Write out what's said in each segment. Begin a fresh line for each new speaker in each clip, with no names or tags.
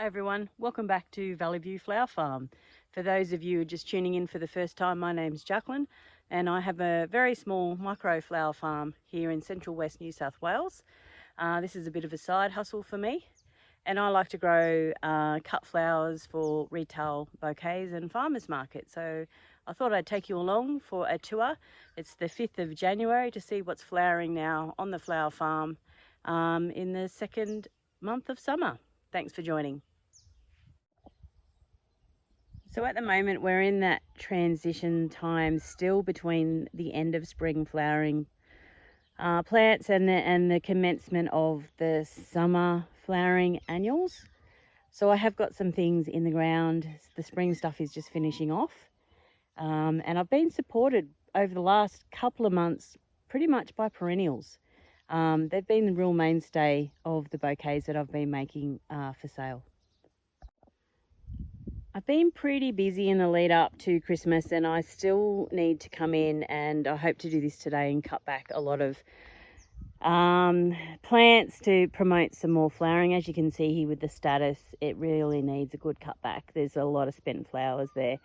Hi everyone, welcome back to Valley View Flower Farm. For those of you just tuning in for the first time, my name's Jaclyn and I have a very small micro flower farm here in Central West New South Wales. This is a bit of a side hustle for me, and I like to grow cut flowers for retail bouquets and farmers market. So I thought I'd take you along for a tour. It's the 5th of January to see what's flowering now on the flower farm in the second month of summer. Thanks for joining. So at the moment we're in that transition time still between the end of spring flowering plants and the commencement of the summer flowering annuals. So I have got some things in the ground. The spring stuff is just finishing off, and I've been supported over the last couple of months pretty much by perennials. They've been the real mainstay of the bouquets that I've been making for sale. I've been pretty busy in the lead up to Christmas, and I still need to come in, and I hope to do this today and cut back a lot of plants to promote some more flowering. As you can see here with the status, it really needs a good cutback. There's a lot of spent flowers there.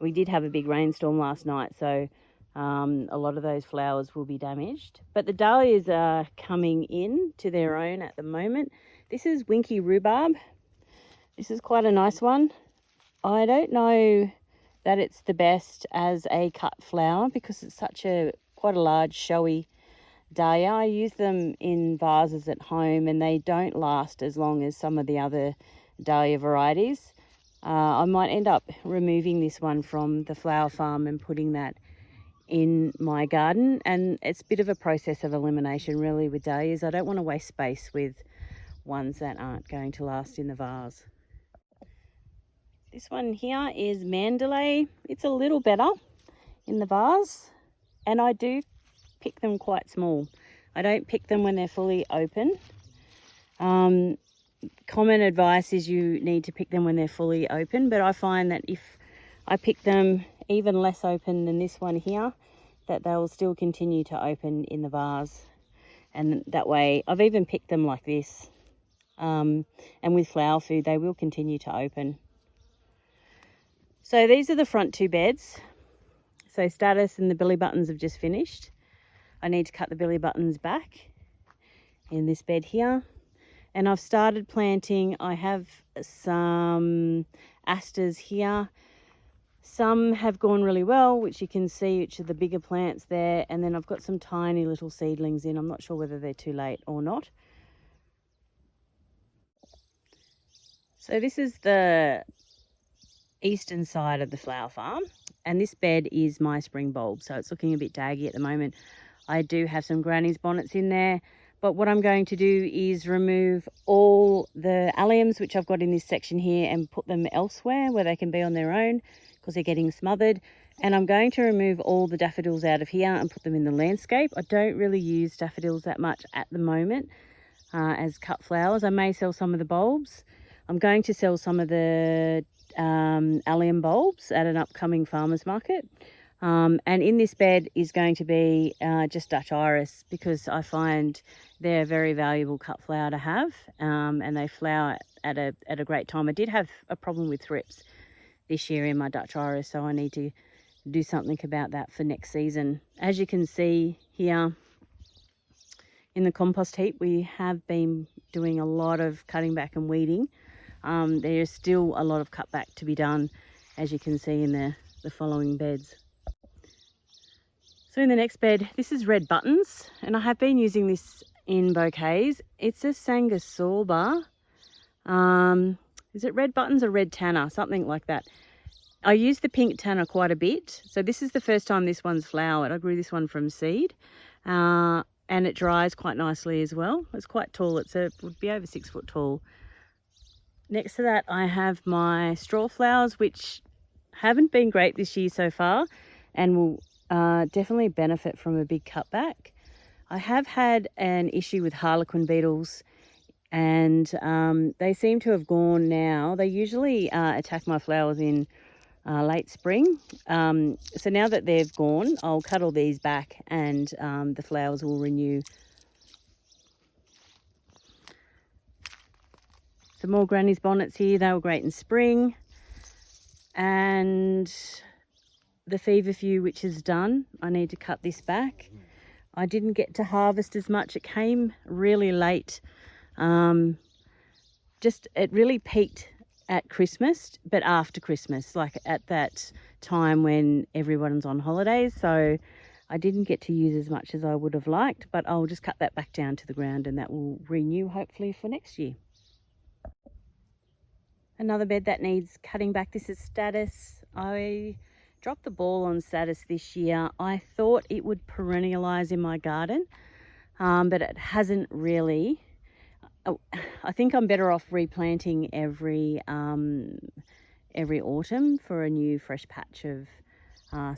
We did have a big rainstorm last night, so a lot of those flowers will be damaged. But the dahlias are coming in to their own at the moment. This is Winky Rhubarb. This is quite a nice one. I don't know that it's the best as a cut flower because it's quite a large showy dahlia. I use them in vases at home and they don't last as long as some of the other dahlia varieties. I might end up removing this one from the flower farm and putting that in my garden, and it's a bit of a process of elimination really with dahlias. I don't want to waste space with ones that aren't going to last in the vase. This one here is Mandalay. It's a little better in the vase, and I do pick them quite small. I don't pick them when they're fully open. Common advice is you need to pick them when they're fully open, but I find that if I pick them even less open than this one here, that they will still continue to open in the vase. And that way, I've even picked them like this. And with flower food, they will continue to open. So these are the front two beds. So status and the belly buttons have just finished. I need to cut the belly buttons back in this bed here. And I've started planting. I have some asters here. Some have gone really well, which you can see, which are the bigger plants there. And then I've got some tiny little seedlings in. I'm not sure whether they're too late or not. So this is the eastern side of the flower farm, and this bed is my spring bulb, so it's looking a bit daggy at the moment. I do have some granny's bonnets in there, but what I'm going to do is remove all the alliums which I've got in this section here and put them elsewhere where they can be on their own because they're getting smothered. And I'm going to remove all the daffodils out of here and put them in the landscape. I don't really use daffodils that much at the moment as cut flowers. I may sell some of the bulbs. I'm going to sell some of the allium bulbs at an upcoming farmers market, and in this bed is going to be just Dutch iris, because I find they're a very valuable cut flower to have, and they flower at a great time. I did have a problem with thrips this year in my Dutch iris, so I need to do something about that for next season. As you can see here in the compost heap, we have been doing a lot of cutting back and weeding. There's still a lot of cutback to be done, as you can see in the following beds. So in the next bed, this is red buttons, and I have been using this in bouquets. It's a Sanguisulba. Is it red buttons or red tanner? Something like that. I use the pink tanner quite a bit. So this is the first time this one's flowered. I grew this one from seed, and it dries quite nicely as well. It's quite tall. It would be over 6 foot tall. Next to that, I have my straw flowers, which haven't been great this year so far and will definitely benefit from a big cutback. I have had an issue with harlequin beetles, and they seem to have gone now. They usually attack my flowers in late spring. So now that they've gone, I'll cut all these back and the flowers will renew. some more granny's bonnets here. They were great in spring. And the feverfew, which is done, I need to cut this back. I didn't get to harvest as much. It came really late. It really peaked at Christmas, but after Christmas, like at that time when everyone's on holidays. So I didn't get to use as much as I would have liked, but I'll just cut that back down to the ground and that will renew hopefully for next year. Another bed that needs cutting back. This is Status. I dropped the ball on Status this year. I thought it would perennialize in my garden, but it hasn't really. I think I'm better off replanting every autumn for a new fresh patch of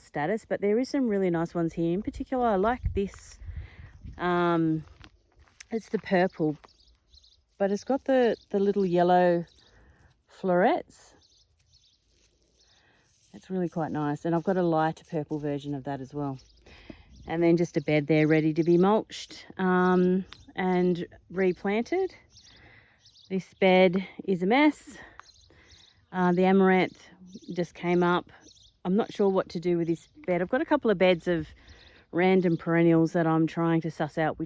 Status. But there is some really nice ones here. In particular, I like this. It's the purple, but it's got the little yellow florets. It's really quite nice, and I've got a lighter purple version of that as well. And then just a bed there ready to be mulched and replanted. This bed is a mess. The amaranth just came up. I'm not sure what to do with this bed. I've got a couple of beds of random perennials that I'm trying to suss out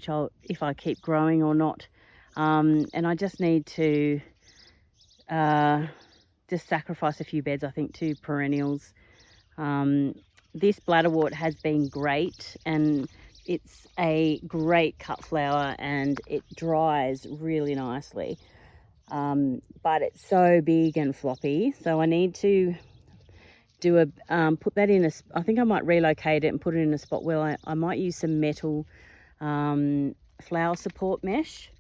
if I keep growing or not. And I just need to just sacrifice a few beds, I think, to perennials. This bladderwort has been great, and it's a great cut flower and it dries really nicely. But it's so big and floppy, so I need to do put that in I think I might relocate it and put it in a spot where I might use some metal flower support mesh.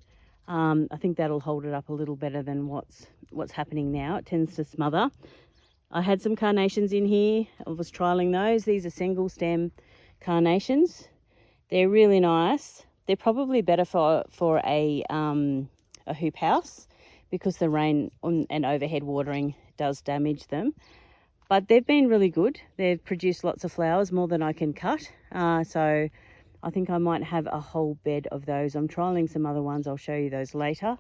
I think that'll hold it up a little better than what's happening now. It tends to smother. I had some carnations in here. I was trialing those. These are single stem carnations. They're really nice. They're probably better for a hoop house because the rain and overhead watering does damage them. But they've been really good. They've produced lots of flowers, more than I can cut. So I think I might have a whole bed of those. I'm trialing some other ones. I'll show you those later.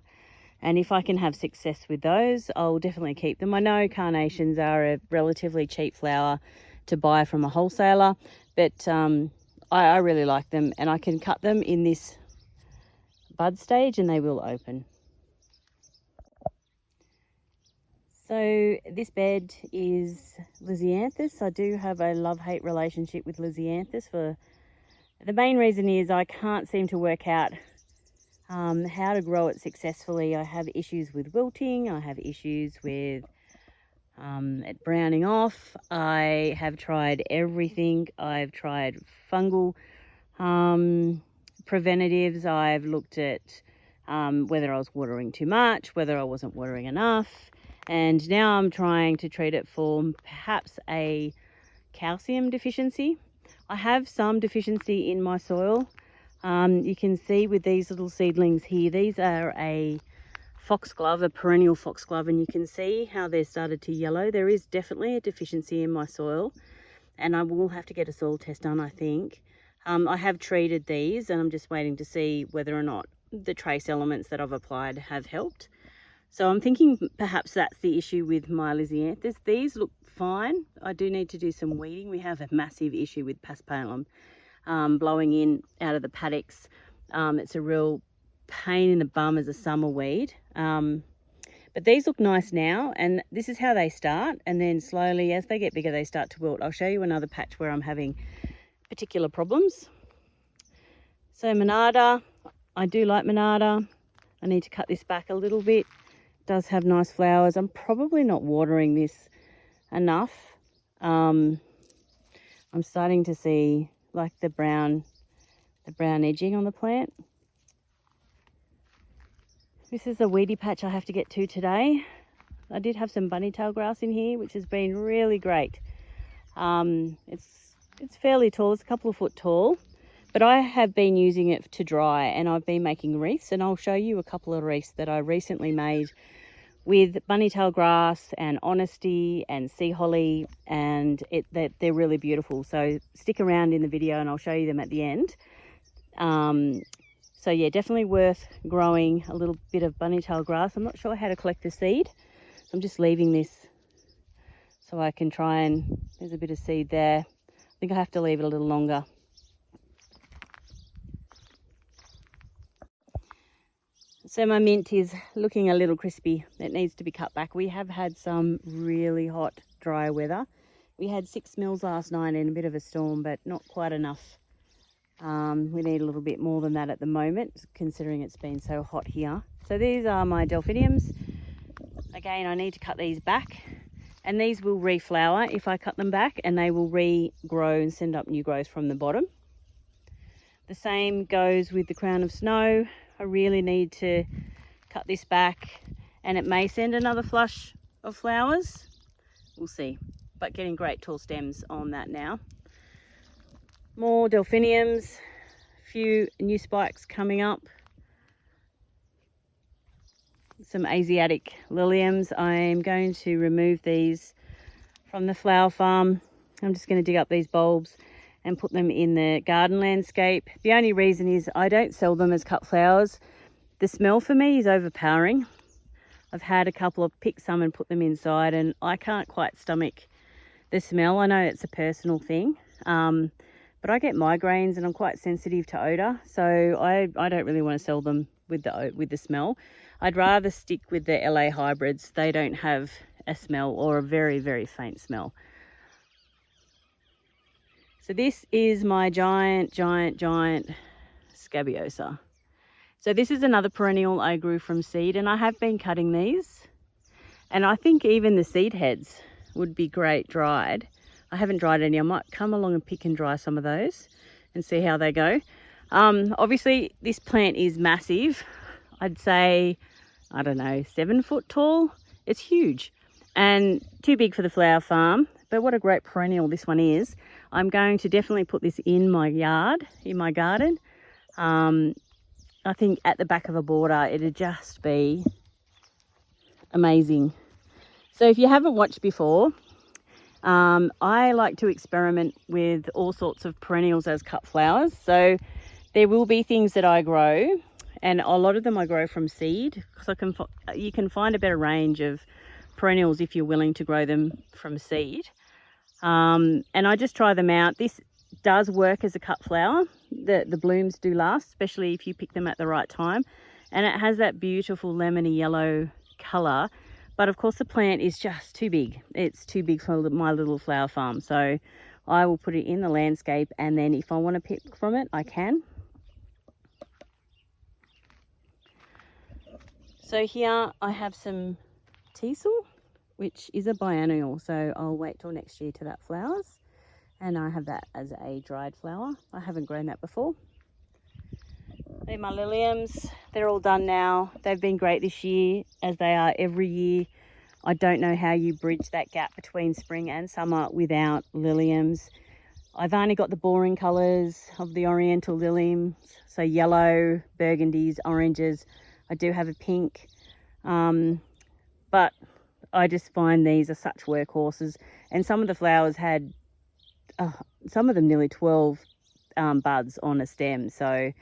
And if I can have success with those, I'll definitely keep them. I know carnations are a relatively cheap flower to buy from a wholesaler, but I really like them, and I can cut them in this bud stage and they will open. So this bed is Lisianthus. I do have a love-hate relationship with Lisianthus. The main reason is I can't seem to work out how to grow it successfully. I have issues with wilting. I have issues with it browning off. I have tried everything. I've tried fungal preventatives. I've looked at whether I was watering too much, whether I wasn't watering enough. And now I'm trying to treat it for perhaps a calcium deficiency. I have some deficiency in my soil. You can see with these little seedlings here, these are a foxglove, a perennial foxglove, and you can see how they've started to yellow. There is definitely a deficiency in my soil, and I will have to get a soil test done, I think. I have treated these, and I'm just waiting to see whether or not the trace elements that I've applied have helped. So I'm thinking perhaps that's the issue with my Lisianthus. These look fine. I do need to do some weeding. We have a massive issue with paspalum blowing in out of the paddocks. It's a real pain in the bum as a summer weed. But these look nice now, and this is how they start, and then slowly as they get bigger they start to wilt. I'll show you another patch where I'm having particular problems. So Monarda, I do like Monarda. I need to cut this back a little bit. It does have nice flowers. I'm probably not watering this enough. I'm starting to see like the brown edging on the plant. This is a weedy patch I have to get to today. I did have some bunnytail grass in here, which has been really great. It's fairly tall. It's a couple of foot tall, but I have been using it to dry, and I've been making wreaths, and I'll show you a couple of wreaths that I recently made with bunnytail grass and honesty and sea holly, and they're really beautiful. So stick around in the video and I'll show you them at the end. So yeah, definitely worth growing a little bit of bunny-tailed grass. I'm not sure how to collect the seed. I'm just leaving this so I can try and, there's a bit of seed there. I think I have to leave it a little longer. So my mint is looking a little crispy. It needs to be cut back. We have had some really hot, dry weather. We had 6 mils last night in a bit of a storm, but not quite enough. We need a little bit more than that at the moment, considering it's been so hot here. So these are my delphiniums. Again, I need to cut these back, and these will reflower if I cut them back, and they will regrow and send up new growth from the bottom. The same goes with the crown of snow. I really need to cut this back, and it may send another flush of flowers. We'll see, but getting great tall stems on that now. More delphiniums, a few new spikes coming up. Some Asiatic liliums. I'm going to remove these from the flower farm. I'm just going to dig up these bulbs and put them in the garden landscape. The only reason is I don't sell them as cut flowers. The smell for me is overpowering. I've had a couple of pick some and put them inside, and I can't quite stomach the smell. I know it's a personal thing. But I get migraines and I'm quite sensitive to odour, so I don't really want to sell them with the smell. I'd rather stick with the LA hybrids. They don't have a smell, or a very, very faint smell. So this is my giant scabiosa. So this is another perennial I grew from seed, and I have been cutting these. And I think even the seed heads would be great dried. I haven't dried any. I might come along and pick and dry some of those and see how they go. Obviously, this plant is massive. I'd say, I don't know, 7 foot tall. It's huge and too big for the flower farm. But what a great perennial this one is. I'm going to definitely put this in my yard, in my garden. I think at the back of a border, it'd just be amazing. So if you haven't watched before, I like to experiment with all sorts of perennials as cut flowers. So there will be things that I grow, and a lot of them I grow from seed, because you can find a better range of perennials if you're willing to grow them from seed. And I just try them out. This does work as a cut flower. The blooms do last, especially if you pick them at the right time. And it has that beautiful lemony yellow colour. But of course the plant is just too big. It's too big for my little flower farm. So I will put it in the landscape, and then if I want to pick from it, I can. So here I have some teasel, which is a biennial. So I'll wait till next year till that flowers. And I have that as a dried flower. I haven't grown that before. They're my liliums. They're all done now. They've been great this year, as they are every year. I don't know how you bridge that gap between spring and summer without liliums. I've only got the boring colours of the oriental liliums, so yellow, burgundies, oranges. I do have a pink, but I just find these are such workhorses. And some of the flowers had, some of them nearly 12 buds on a stem. So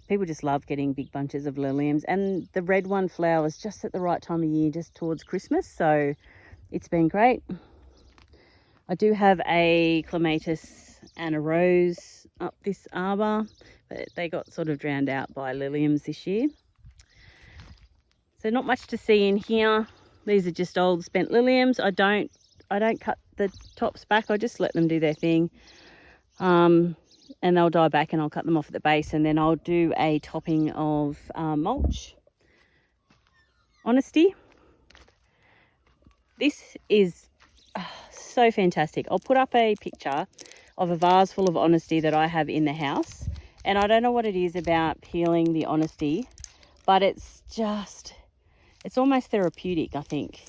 people just love getting big bunches of liliums. And the red one flowers just at the right time of year, just towards Christmas. So it's been great. I do have a clematis and a rose up this arbour, but they got sort of drowned out by liliums this year. So not much to see in here. These are just old spent liliums. I don't cut the tops back. I just let them do their thing. And they'll die back, and I'll cut them off at the base, and then I'll do a topping of mulch. Honesty. This is so fantastic. I'll put up a picture of a vase full of honesty that I have in the house, and I don't know what it is about peeling the honesty, but it's almost therapeutic, I think,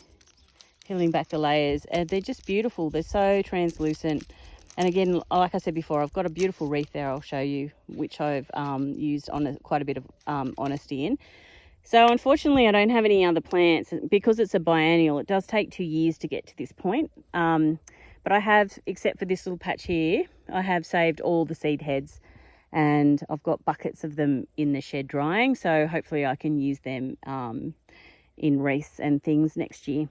peeling back the layers. And they're just beautiful. They're so translucent. And again, like I said before, I've got a beautiful wreath there I'll show you, which I've used quite a bit of honesty in. So unfortunately, I don't have any other plants. Because it's a biennial, it does take 2 years to get to this point. But I have, except for this little patch here, I have saved all the seed heads. and I've got buckets of them in the shed drying, so hopefully I can use them in wreaths and things next year.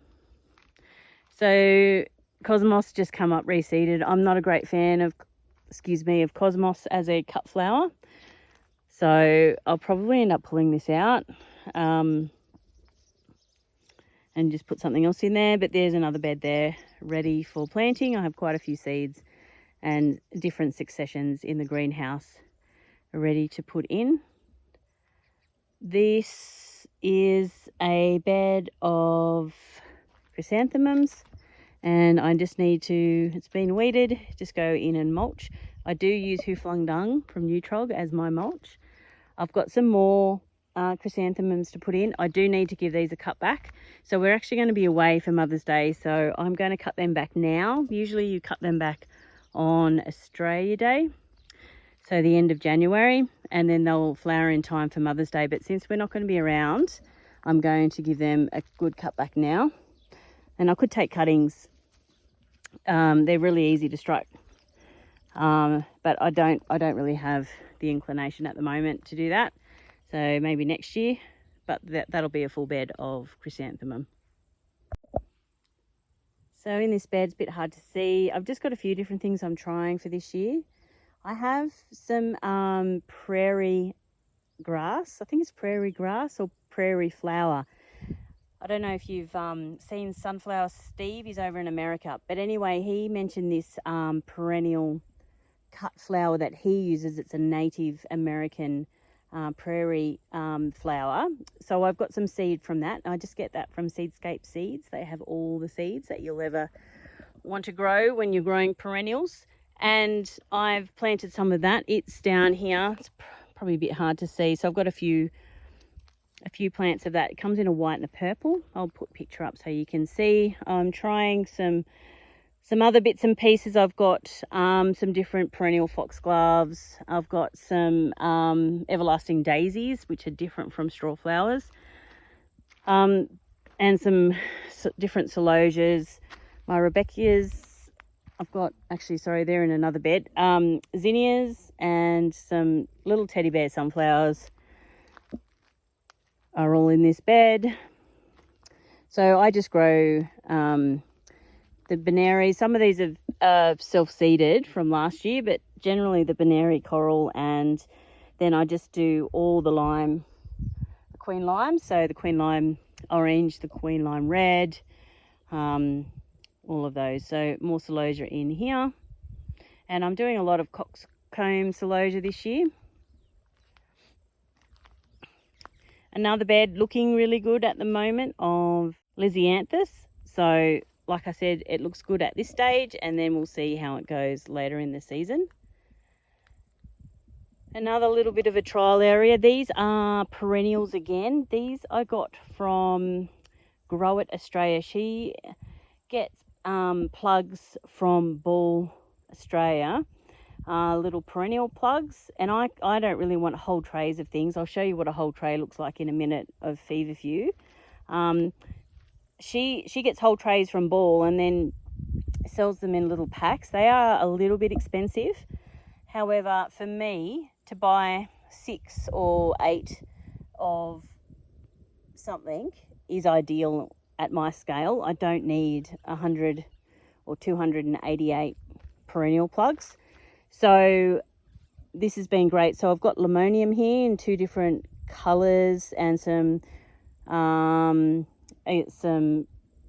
So cosmos just come up reseeded. I'm not a great fan of cosmos as a cut flower, so I'll probably end up pulling this out and just put something else in there. But there's another bed there ready for planting. I have quite a few seeds and different successions in the greenhouse ready to put in. This is a bed of chrysanthemums, and I just need to, it's been weeded, just go in and mulch. I do use Hooflung dung from Nutrog as my mulch. I've got some more chrysanthemums to put in. I do need to give these a cut back. So we're actually going to be away for Mother's Day, so I'm going to cut them back now. Usually you cut them back on Australia Day, so the end of January, and then they'll flower in time for Mother's Day. But since we're not going to be around, I'm going to give them a good cut back now. And I could take cuttings. They're really easy to strike, but I don't really have the inclination at the moment to do that. So maybe next year, but that'll be a full bed of chrysanthemum. So in this bed, it's a bit hard to see. I've just got a few different things I'm trying for this year. I have some prairie grass. I think it's prairie grass or prairie flower. I don't know if you've seen Sunflower Steve. He's over in America. But anyway, he mentioned this perennial cut flower that he uses. It's a Native American prairie flower. So I've got some seed from that. I just get that from Seedscape Seeds. They have all the seeds that you'll ever want to grow when you're growing perennials. And I've planted some of that. It's down here. It's probably a bit hard to see. So I've got a few plants of that. It comes in a white and a purple. I'll put a picture up so you can see. I'm trying some other bits and pieces. I've got some different perennial foxgloves. I've got some everlasting daisies, which are different from straw flowers, and some different celosias. My Rebecchias, I've got, actually, sorry, they're in another bed. Zinnias and some little teddy bear sunflowers are all in this bed. So I just grow the Benary. Some of these are self-seeded from last year, but generally the Benary coral, and then I just do all the queen lime. So the queen lime orange, the queen lime red, all of those. So more celosia in here. And I'm doing a lot of coxcomb celosia this year. Another bed looking really good at the moment of Lysianthus. So like I said, it looks good at this stage, and then we'll see how it goes later in the season. Another little bit of a trial area. These are perennials again. These I got from Grow It Australia. She gets plugs from Ball Australia, little perennial plugs, and I don't really want whole trays of things. I'll show you what a whole tray looks like in a minute of Feverfew. She gets whole trays from Ball and then sells them in little packs. They are a little bit expensive. However, for me to buy 6 or 8 of something is ideal at my scale. I don't need 100 or 288 perennial plugs. So this has been great. So I've got limonium here in 2 different colours, and some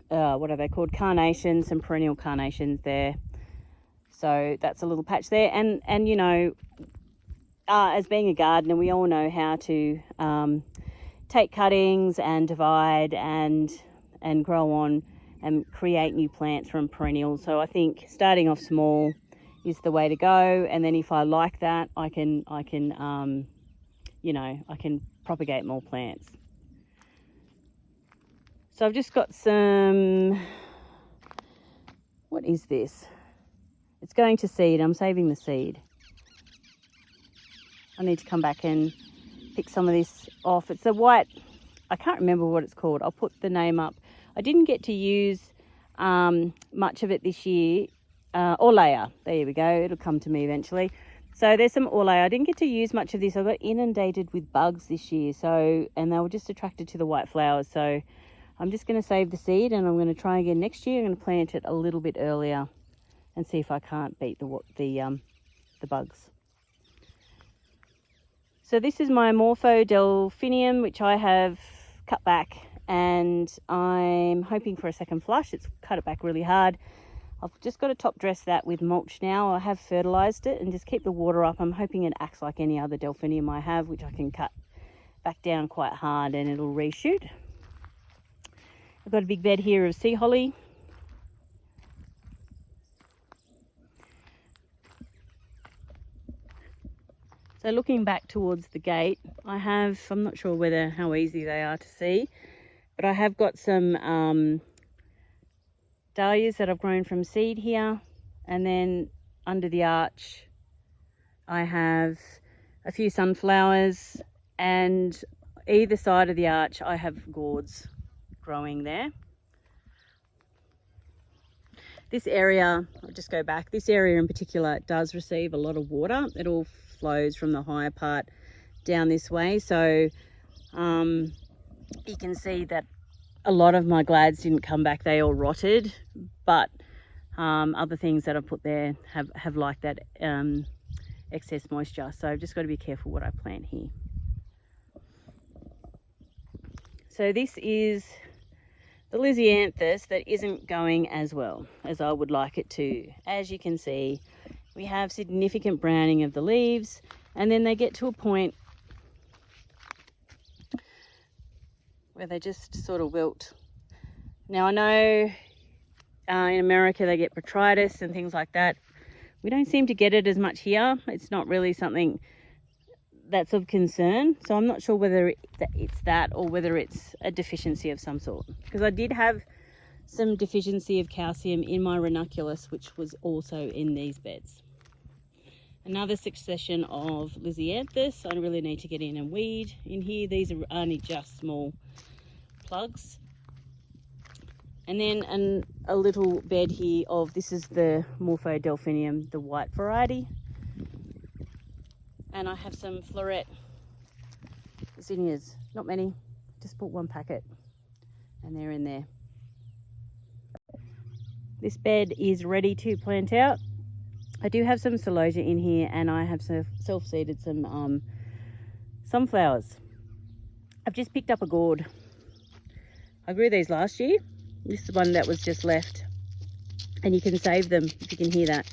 what are they called, carnations, some perennial carnations there. So that's a little patch there, and you know, as being a gardener, we all know how to take cuttings and divide and grow on and create new plants from perennials. So I think starting off small is the way to go, and then if I like that, I can you know, I can propagate more plants. So I've just got some, what is this? It's going to seed. I'm saving the seed. I need to come back and pick some of this off. It's a white, I can't remember what it's called. I'll put the name up. I didn't get to use much of it this year. Orlea, there we go. It'll come to me eventually. So there's some orlay. I didn't get to use much of this. I got inundated with bugs this year, and they were just attracted to the white flowers. So I'm just going to save the seed, and I'm going to try again next year. I'm going to plant it a little bit earlier and see if I can't beat the bugs. So this is my Morpho Delphinium, which I have cut back, and I'm hoping for a second flush. It's cut it back really hard. I've just got to top dress that with mulch now. I have fertilized it and just keep the water up. I'm hoping it acts like any other delphinium I have, which I can cut back down quite hard and it'll reshoot. I've got a big bed here of sea holly. So looking back towards the gate, I'm not sure how easy they are to see, but I have got some dahlias that I've grown from seed here, and then under the arch I have a few sunflowers, and either side of the arch I have gourds growing there. This area, I'll just go back, this area in particular does receive a lot of water. It all flows from the higher part down this way, so you can see that a lot of my glads didn't come back, they all rotted, but other things that I've put there have liked that excess moisture, so I've just got to be careful what I plant here. So this is the lisianthus that isn't going as well as I would like it to. As you can see, we have significant browning of the leaves, and then they get to a point where they just sort of wilt. Now I know in America they get botrytis and things like that. We don't seem to get it as much here. It's not really something that's of concern, so I'm not sure whether it's that or whether it's a deficiency of some sort, because I did have some deficiency of calcium in my ranunculus, which was also in these beds. Another succession of lisianthus. I really need to get in and weed in here. These are only just small plugs. And then a little bed here of, this is the Morpho Delphinium, the white variety. And I have some floret zinnias, not many, just bought one packet, and they're in there. This bed is ready to plant out. I do have some celosia in here, and I have self-seeded some sunflowers. I've just picked up a gourd. I grew these last year. This is the one that was just left, and you can save them, if you can hear that.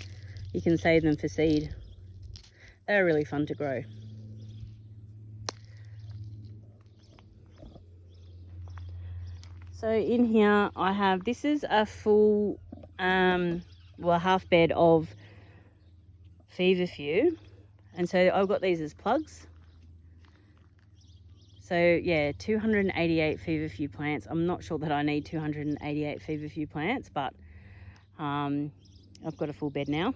You can save them for seed. They're really fun to grow. So in here I have, this is a full, half bed of feverfew, and so I've got these as plugs. So yeah, 288 feverfew plants. I'm not sure that I need 288 feverfew plants, but I've got a full bed now.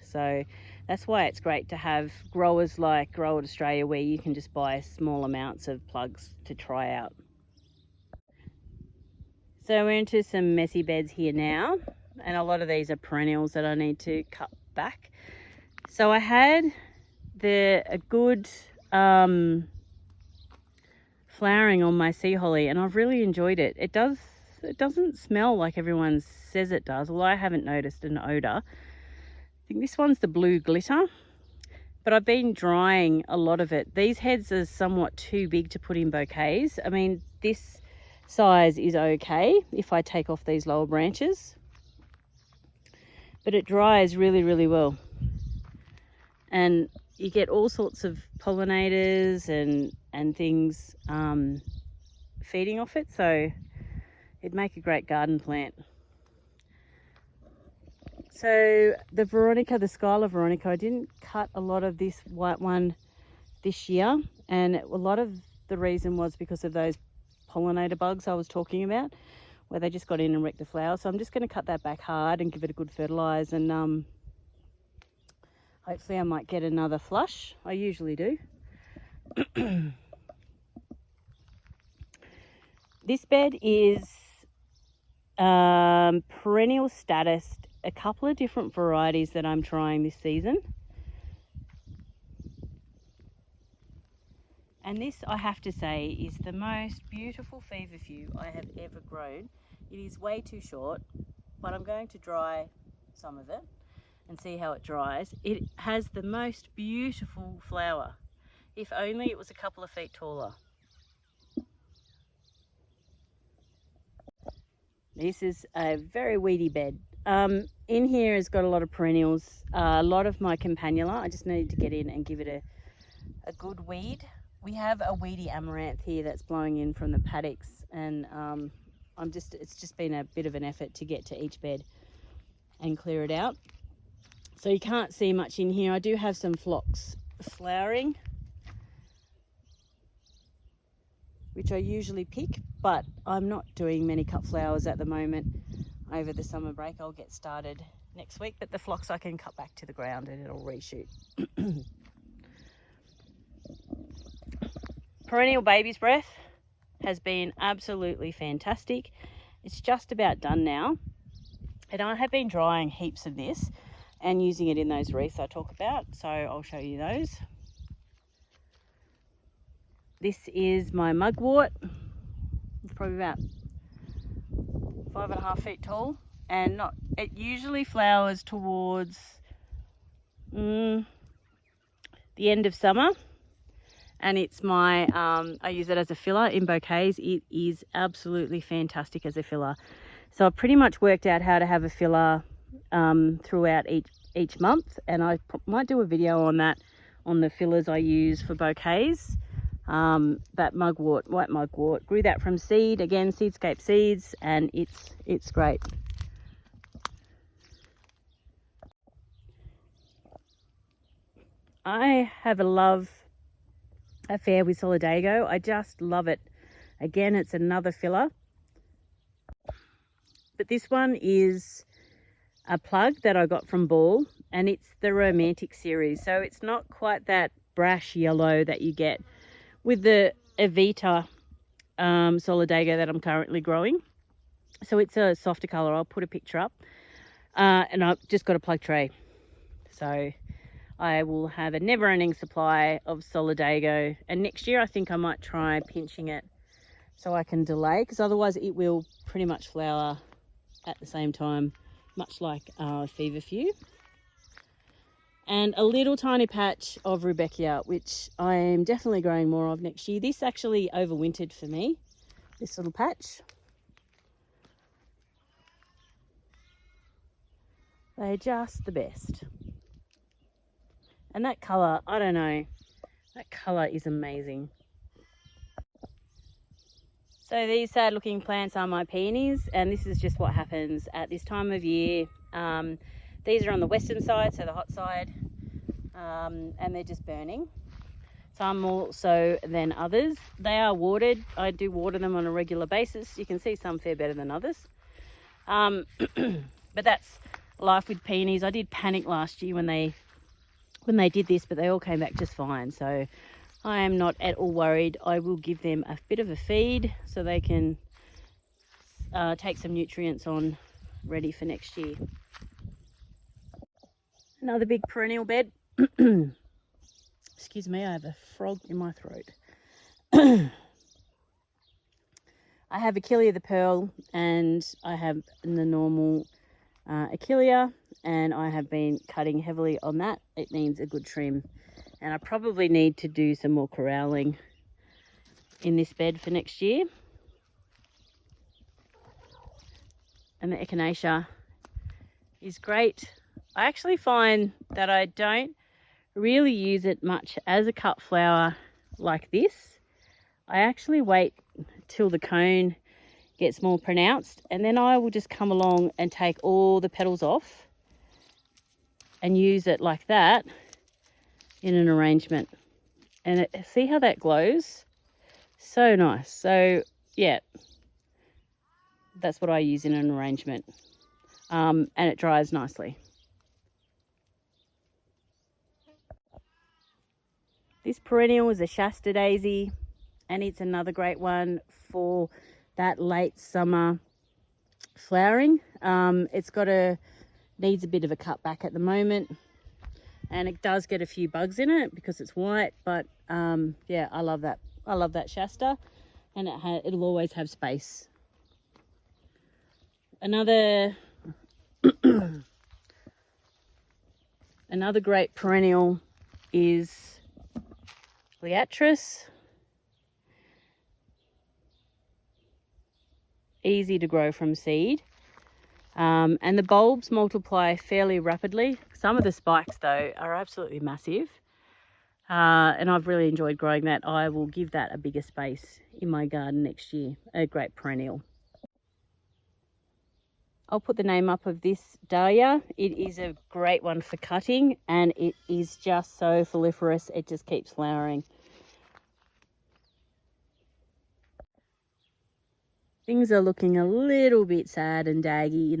So that's why it's great to have growers like Grow It Australia, where you can just buy small amounts of plugs to try out. So we're into some messy beds here now, and a lot of these are perennials that I need to cut back. So I had a good flowering on my sea holly, and I've really enjoyed it. It doesn't smell like everyone says it does, although I haven't noticed an odor. I think this one's the blue glitter, but I've been drying a lot of it. These heads are somewhat too big to put in bouquets. I mean, this size is okay if I take off these lower branches, but it dries really, really well. And you get all sorts of pollinators and things feeding off it, so it'd make a great garden plant. So the Veronica, the Skylar Veronica, I didn't cut a lot of this white one this year, and a lot of the reason was because of those pollinator bugs I was talking about, where they just got in and wrecked the flowers. So I'm just going to cut that back hard and give it a good fertilise, and hopefully I might get another flush. I usually do. This bed is perennial status, a couple of different varieties that I'm trying this season. And this, I have to say, is the most beautiful feverfew I have ever grown. It is way too short, but I'm going to dry some of it and see how it dries. It has the most beautiful flower. If only it was a couple of feet taller. This is a very weedy bed. In here has got a lot of perennials, a lot of my campanula. I just needed to get in and give it a good weed. We have a weedy amaranth here that's blowing in from the paddocks, and it's just been a bit of an effort to get to each bed and clear it out. So you can't see much in here. I do have some phlox flowering, which I usually pick, but I'm not doing many cut flowers at the moment. Over the summer break, I'll get started next week, but the phlox I can cut back to the ground and it'll reshoot. Perennial baby's breath has been absolutely fantastic. It's just about done now, and I have been drying heaps of this and using it in those wreaths I talk about, so I'll show you those. This is my mugwort. It's probably about 5.5 feet tall, and it usually flowers towards the end of summer. And it's my, I use it as a filler in bouquets. It is absolutely fantastic as a filler. So I've pretty much worked out how to have a filler throughout each month. And I might do a video on that, on the fillers I use for bouquets. That mugwort, white mugwort, grew that from seed, again, Seedscape seeds, and it's great. I have a love affair with Solidago. I just love it. Again, it's another filler, but this one is a plug that I got from Ball, and it's the Romantic series, so it's not quite that brash yellow that you get with the Evita Solidago that I'm currently growing. So it's a softer colour. I'll put a picture up, and I've just got a plug tray, so I will have a never-ending supply of Solidago, and next year I think I might try pinching it so I can delay, because otherwise it will pretty much flower at the same time, much like feverfew. And a little tiny patch of Rudbeckia, which I am definitely growing more of next year. This actually overwintered for me, this little patch. They're just the best. And that colour, I don't know, that colour is amazing. So these sad looking plants are my peonies, and this is just what happens at this time of year. These are on the western side, so the hot side, and they're just burning. Some more so than others. They are watered. I do water them on a regular basis. You can see some fare better than others. But that's life with peonies. I did panic last year when they did this, but they all came back just fine. So I am not at all worried. I will give them a bit of a feed so they can take some nutrients on, ready for next year. Another big perennial bed. Excuse me, I have a frog in my throat. I have Achillea the Pearl, and I have the normal Achillea, and I have been cutting heavily on that. It needs a good trim, and I probably need to do some more corralling in this bed for next year. And the Echinacea is great. I actually find that I don't really use it much as a cut flower like this. I actually wait till the cone gets more pronounced, and then I will just come along and take all the petals off and use it like that in an arrangement. And see how that glows? So nice. So yeah, that's what I use in an arrangement, and it dries nicely. This perennial is a Shasta daisy, and it's another great one for that late summer flowering. It's needs a bit of a cut back at the moment, and it does get a few bugs in it because it's white, but yeah, I love that. I love that Shasta, and it'll always have space. Another great perennial is Liatris. Easy to grow from seed. And the bulbs multiply fairly rapidly. Some of the spikes though are absolutely massive. And I've really enjoyed growing that. I will give that a bigger space in my garden next year. A great perennial. I'll put the name up of this dahlia. It is a great one for cutting, and it is just so foliferous. It just keeps flowering. Things are looking a little bit sad and daggy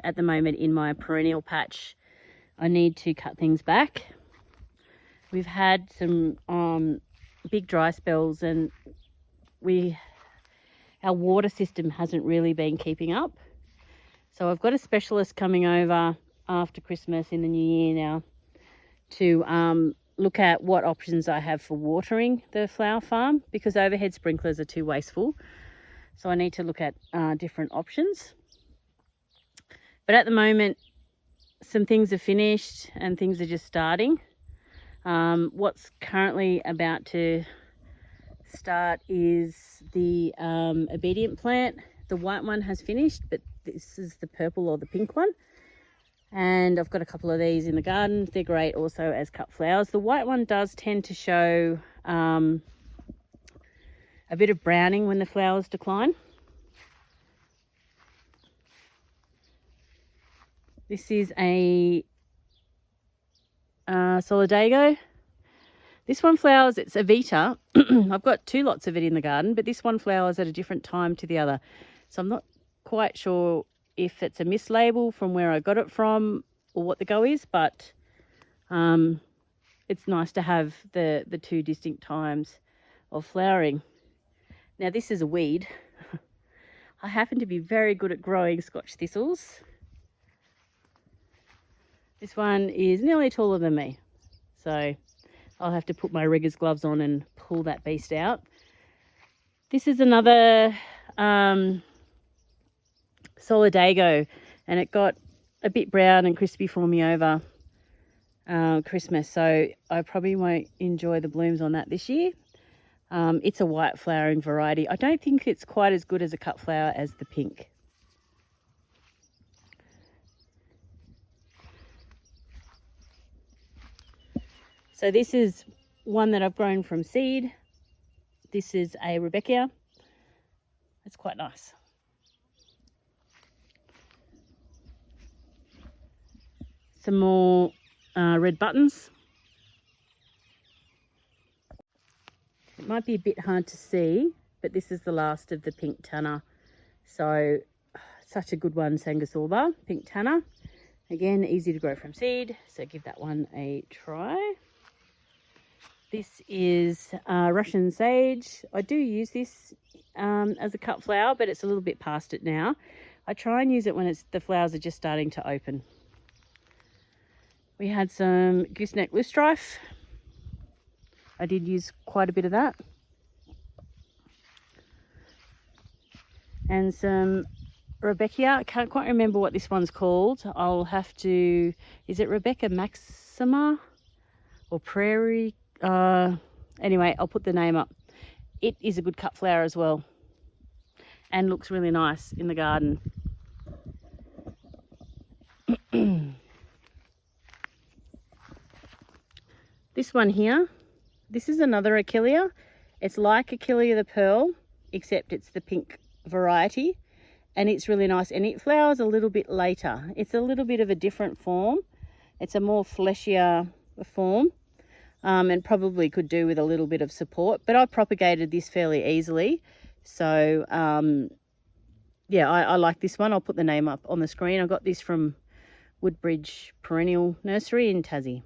at the moment in my perennial patch. I need to cut things back. We've had some big dry spells, and our water system hasn't really been keeping up. So I've got a specialist coming over after Christmas in the new year now to look at what options I have for watering the flower farm, because overhead sprinklers are too wasteful. So I need to look at different options. But at the moment, some things are finished and things are just starting. What's currently about to start is the obedient plant. The white one has finished, but this is the purple or the pink one. And I've got a couple of these in the garden. They're great also as cut flowers. The white one does tend to show a bit of browning when the flowers decline. This is a solidago. This one flowers, it's a Vita. I've got 2 lots of it in the garden, but this one flowers at a different time to the other. So I'm not quite sure if it's a mislabel from where I got it from or what the go is, but it's nice to have the 2 distinct times of flowering. Now this is a weed. I happen to be very good at growing Scotch thistles. This one is nearly taller than me, so I'll have to put my rigger's gloves on and pull that beast out. This is another solidago, and it got a bit brown and crispy for me over Christmas, so I probably won't enjoy the blooms on that this year. It's a white flowering variety. I don't think it's quite as good as a cut flower as the pink. So this is one that I've grown from seed. This is a Rebecca. It's quite nice. Some more red buttons. It might be a bit hard to see, but this is the last of the pink tanner. So such a good one, Sanguisulba, pink tanner. Again, easy to grow from seed, so give that one a try. This is Russian sage. I do use this as a cut flower, but it's a little bit past it now. I try and use it when the flowers are just starting to open. We had some gooseneck loosestrife. I did use quite a bit of that. And some Rebecca. I can't quite remember what this one's called. I'll have to, is it Rebecca Maxima or Prairie? Anyway, I'll put the name up. It is a good cut flower as well and looks really nice in the garden. This one here, this is another Achillea. It's like Achillea the Pearl, except it's the pink variety, and it's really nice, and it flowers a little bit later. It's a little bit of a different form. It's a more fleshier form. And probably could do with a little bit of support, but I propagated this fairly easily. So yeah, I like this one. I'll put the name up on the screen. I got this from Woodbridge Perennial Nursery in Tassie.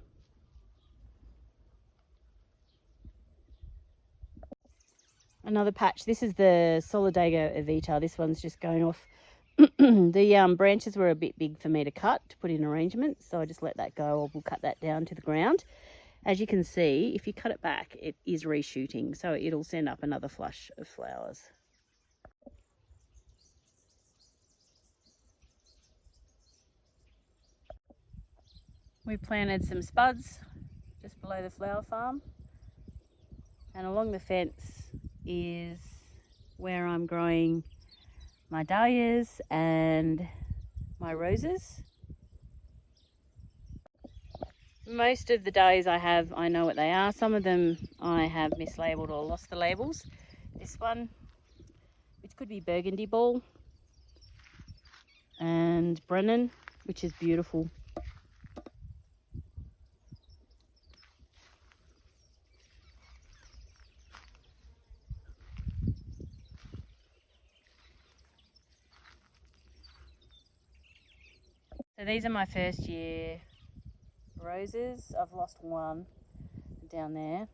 Another patch. This is the Solidago Evita. This one's just going off. The branches were a bit big for me to cut, to put in arrangements, so I just let that go. We'll cut that down to the ground. as you can see, if you cut it back, it is reshooting, so it'll send up another flush of flowers. We planted some spuds just below the flower farm, and along the fence is where I'm growing my dahlias and my roses. Most of the dahlias I have, I know what they are. Some of them I have mislabeled or lost the labels. This one, which could be burgundy ball, and Brennan, which is beautiful. So these are my first year roses. I've lost one down there,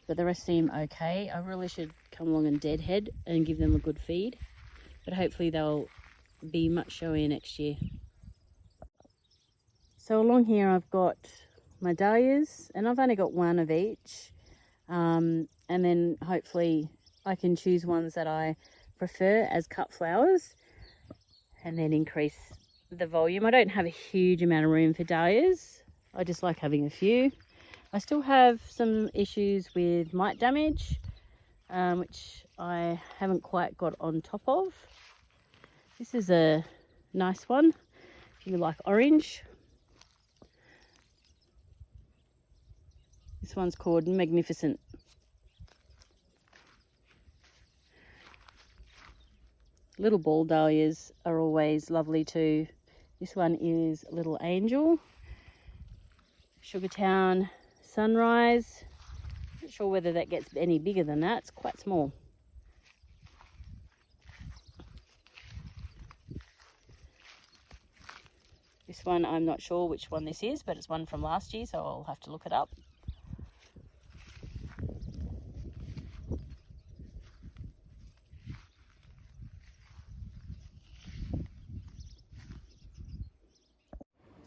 but the rest seem okay. I really should come along and deadhead and give them a good feed, but hopefully they'll be much showier next year. So along here I've got my dahlias, and I've only got one of each, and then hopefully I can choose ones that I prefer as cut flowers and then increase the volume. I don't have a huge amount of room for dahlias. I just like having a few. I still have some issues with mite damage, which I haven't quite got on top of. This is a nice one if you like orange. This one's called Magnificent. Little ball dahlias are always lovely too. This one is Little Angel. Sugartown Sunrise. Not sure whether that gets any bigger than that. It's quite small. This one, I'm not sure which one this is, but it's one from last year, so I'll have to look it up.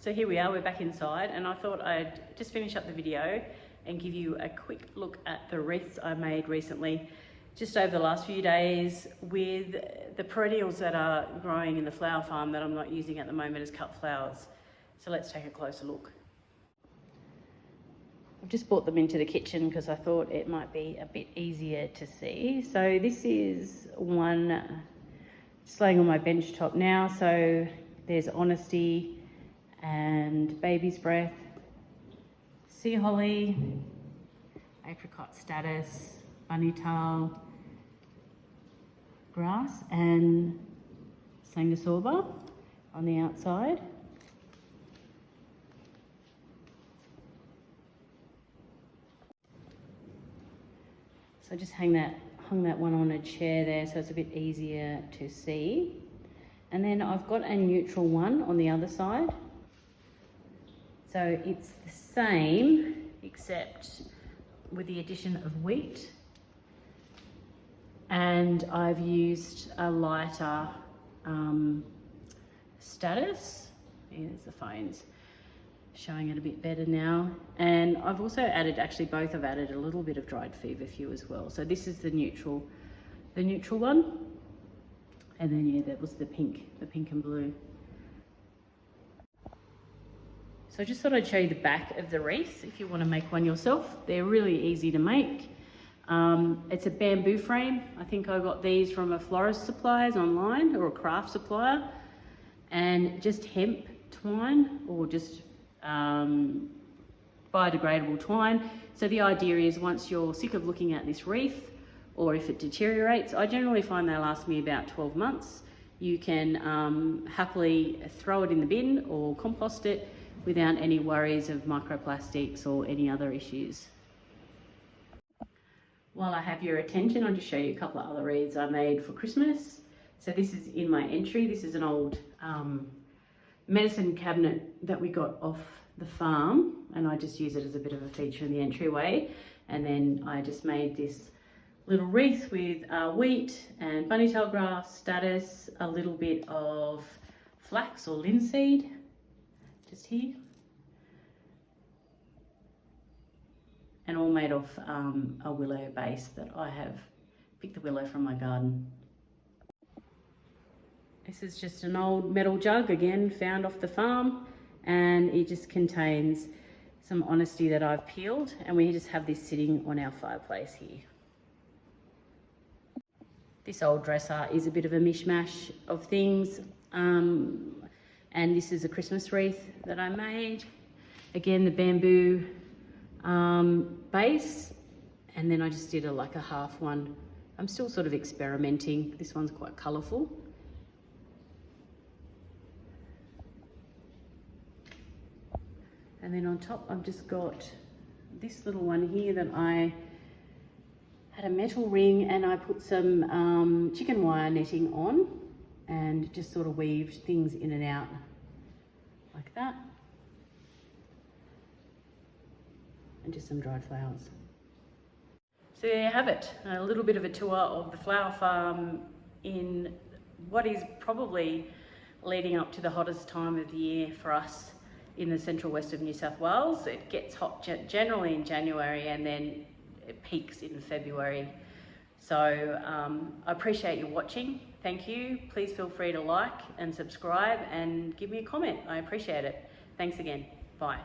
So here we are, we're back inside, and I thought I'd just finish up the video and give you a quick look at the wreaths I made recently, just over the last few days, with the perennials that are growing in the flower farm that I'm not using at the moment as cut flowers. So let's take a closer look. I've just brought them into the kitchen because I thought it might be a bit easier to see. So this is one just laying on my bench top now. So there's Honesty and Baby's Breath, Sea Holly, Apricot Status, Bunnytail Grass, and Sanguisorba on the outside. So I just hung that one on a chair there so it's a bit easier to see. And then I've got a neutral one on the other side. So it's the same, except with the addition of wheat. And I've used a lighter status. Here's the phones showing it a bit better now. And I've also added, actually both I've added a little bit of dried feverfew as well. So this is the neutral one. And then yeah, that was the pink and blue. So I just thought I'd show you the back of the wreath if you want to make one yourself. They're really easy to make. It's a bamboo frame. I think I got these from a florist suppliers online, or a craft supplier, and just hemp twine, or just biodegradable twine. So the idea is, once you're sick of looking at this wreath, or if it deteriorates, I generally find they last me about 12 months. You can happily throw it in the bin or compost it without any worries of microplastics or any other issues. While I have your attention, I'll just show you a couple of other wreaths I made for Christmas. So this is in my entry. This is an old medicine cabinet that we got off the farm, and I just use it as a bit of a feature in the entryway. And then I just made this little wreath with wheat and bunnytail grass, status, a little bit of flax or linseed, just here. and all made of a willow base that I have picked the willow from my garden. This is just an old metal jug, again, found off the farm, and it just contains some honesty that I've peeled, and we just have this sitting on our fireplace here. This old dresser is a bit of a mishmash of things, and this is a Christmas wreath that I made. Again, the bamboo base, and then I just did like a half one. I'm still sort of experimenting. This one's quite colourful. And then on top, I've just got this little one here that I had a metal ring, and I put some chicken wire netting on and just sort of weaved things in and out like that. And just some dried flowers. So there you have it, a little bit of a tour of the flower farm in what is probably leading up to the hottest time of the year for us in the central west of New South Wales. It gets hot generally in January, and then it peaks in February. So I appreciate you watching. Thank you. Please feel free to like and subscribe and give me a comment. I appreciate it. Thanks again. Bye.